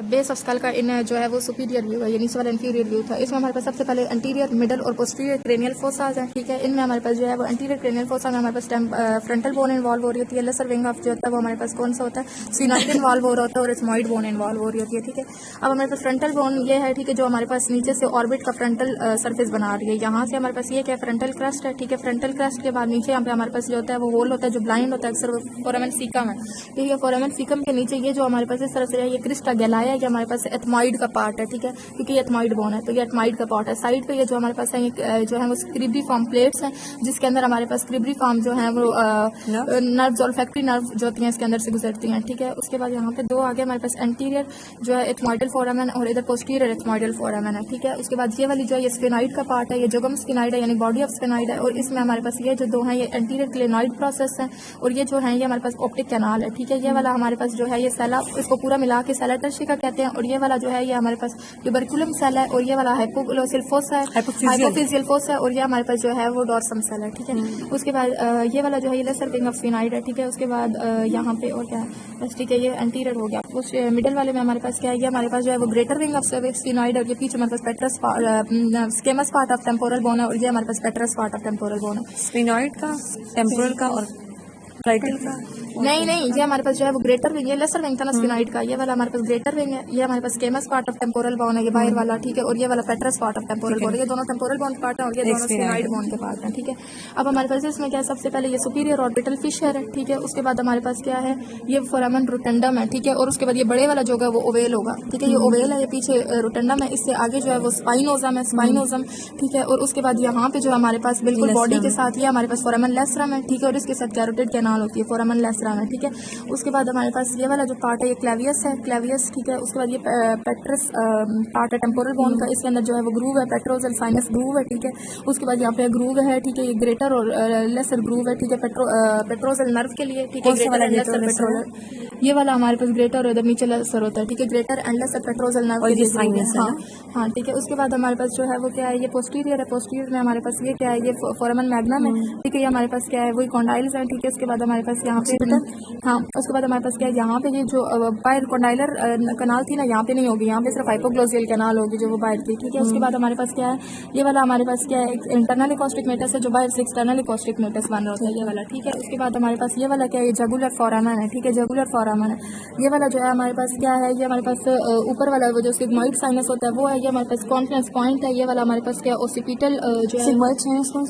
Base of skull का इन जो है वो सुपीरियर व्यू है, ये नीचे वाला इंफीरियर व्यू था। इसमें हमारे पास सबसे पहले एंटीरियर, मिडल और पोस्टीरियर क्रेनियल फोसाज हैं, ठीक है। इनमें हमारे पास जो है वो एंटीरियर क्रेनियल फोसा में हमारे पास फ्रंटल बोन इन्वॉल्व हो रही होती है। लेसर विंग ऑफ जो होता है वो हमारे पास कौन सा होता है, स्फिनॉइड इन्वॉल्व हो रहा होता है और एथमॉइड बोन इन्वॉल्व हो रही होती है, ठीक है। अब हमारे पास फ्रंटल बोन ये है, ठीक है, जो हमारे पास नीचे से ऑर्बिट का फ्रंटल सर्फेस बना रही है। यहाँ से हमारे पास ये क्या फ्रंटल क्रस्ट है, ठीक है। फ्रंटल क्रस्ट के बाद नीचे यहाँ पे हमारे पास जो होता है वो होल होता है जो ब्लाइंड होता है अक्सर फोरामेन सीकम है, ठीक है। फोरामेन सीकम के नीचे ये जो हमारे पास इस तरह से है, ये क्रिस्टा गैलाया है, ये हमारे पास एथमॉइड का पार्ट है, ठीक है, क्योंकि ये एथमॉइड बोन है तो ये एथमॉइड का पार्ट है। साइड पे ये जो हमारे पास है ये जो है वो क्रिब्री फॉर्म प्लेट्स हैं, जिसके अंदर हमारे पास क्रिब्री फॉर्म जो है वो नर्व्स और फैक्ट्री नर्व जो होती हैं इसके अंदर से गुजरती हैं, ठीक है। उसके बाद यहाँ पे दो आगे हमारे पास एंटीरियर जो है एथमॉइडल फोरामेन और इधर पोस्टीरियर एथमॉइडल फोरामेन है, ठीक है। उसके बाद ये वाली जो है ये स्फेनॉइड का पार्ट है, ये जोगम स्फेनॉइड है यानी बॉडी ऑफ स्फेनॉइड है, और इसमें हमारे पास ये जो दो हैं ये एंटीरियर क्लेनॉइड प्रोसेस है, और ये जो है ये हमारे पास ऑप्टिक कैनाल है, ठीक है। ये वाला हमारे पास जो है ये सेला, इसको पूरा मिला के सेला टर्शिका कहते हैं, और ये वाला जो है ये हमारे पास ट्यूबरकुलम सेल है, और ये वाला हाइपोग्लोसियल फोसा है, हाइपोफिजियल फोसा है, और ये हमारे पास जो है वो डॉर्सम सेल है, ठीक है। उसके बाद ये वाला जो है ये लेसर विंग ऑफ स्फेनॉइड है, ठीक है। उसके बाद यहाँ पे और क्या है बस, ठीक है, ये एंटीरियर हो गया। उस मिडिल वाले में हमारे पास क्या है, ये हमारे पास जो है वो ग्रेटर विंग ऑफ स्फेनॉइड है, और ये पीछे हमारे पास petrous squamous part of temporal bone है, और ये हमारे पास petrous part of temporal bone है। स्फेनॉइड का, टेम्पोरल का और क्राइटल का नहीं, ये हमारे पास जो है वो ग्रेटर विंग, ये लेसर विंग था ना स्फेनॉइड का, ये वाला हमारे पास ग्रेटर विंग है, ये हमारे पास स्केमस पार्ट ऑफ टेम्पोरल बोन है, ये बाहर वाला, ठीक है, और ये वाला पेट्रस पार्ट ऑफ टेम्पोरल बोन है। ये दोनों टेम्पोरल बोन पार्ट है और ये दोनों स्फेनॉइड बोन के पार्ट हैं, ठीक है। अब हमारे पास इसमें क्या है, सबसे पहले ये सुपीरियर ऑर्बिटल फिशर है, ठीक है। उसके बाद हमारे पास क्या है, ये फोरामेन रोटंडम है, ठीक है, और उसके बाद ये बड़े वाला जो है वो ओवेल होगा, ठीक है। ये ओवेल है, ये पीछे रोटंडम है, इससे आगे जो है वो स्पाइनोजम है, स्पाइनोजम, ठीक है। और उसके बाद यहाँ पे जो हमारे पास बिल्कुल बॉडी के साथ ये हमारे पास फोरामेन लेसरम है, ठीक है, और इसके साथ कैरोटिड कैनाल होती है, फोरामेन लेसरम है, ठीक है। उसके बाद हमारे पास ये वाला जो पार्ट है ये क्लेवियस है, क्लेवियस, ठीक है। उसके बाद ये पेट्रस पार्ट है टेम्पोरल बोन का, इसके अंदर जो है वो ग्रूव है, पेट्रोजल साइनस ग्रूव है, ठीक है। उसके बाद यहाँ पे ग्रूव है, ठीक है, ये ग्रेटर और लेसर ग्रूव है, ठीक है, पेट्रोजल नर्व के लिए, ठीक है, ग्रेटर एंड लेसर पेट्रोजल, ये वाला हमारे पास ग्रेटर और इधर नीचे लेसर होता है, ठीक है, greater and lesser petrosal nerve के लिए, हाँ, ठीक है। उसके बाद हमारे पास जो है वो क्या है, ये पोस्टीरियर है, पोस्टीरियर में हमारे पास ये क्या है, ये फोरामेन मैग्नम है, ठीक है, ये हमारे पास क्या है वही कॉन्डाइल्स है, ठीक है। उसके बाद हमारे पास यहाँ पे हाँ, उसके बाद हमारे पास क्या है, यहाँ पे ये जो बाहर कॉन्डाइलर कनाल थी ना, यहाँ पे नहीं होगी, यहाँ पे सिर्फ हाइपोग्लोसियल कैनाल होगी जो वो बाहर थी, ठीक है। उसके बाद हमारे पास क्या है, ये वाला हमारे पास क्या है, इंटरनल इकोस्टिक मेटस है जो बाहर से एक्सटर्नल इकोस्टिक मेटस बन रहा होता है, ये वाला, ठीक है। उसके बाद हमारे पास ये वाला क्या है, ये जगुलर फोरामेन है, ठीक है, जगुलर फोरामेन है। ये वाला जो है हमारे पास क्या है, ये हमारे पास ऊपर वाला वो जो सिग्मॉइड साइनस होता है वो है, ये हमारे पास कॉन्फ्रेंस पॉइंट है। ये वाला हमारे पास क्या है, ओसिपिटल जो है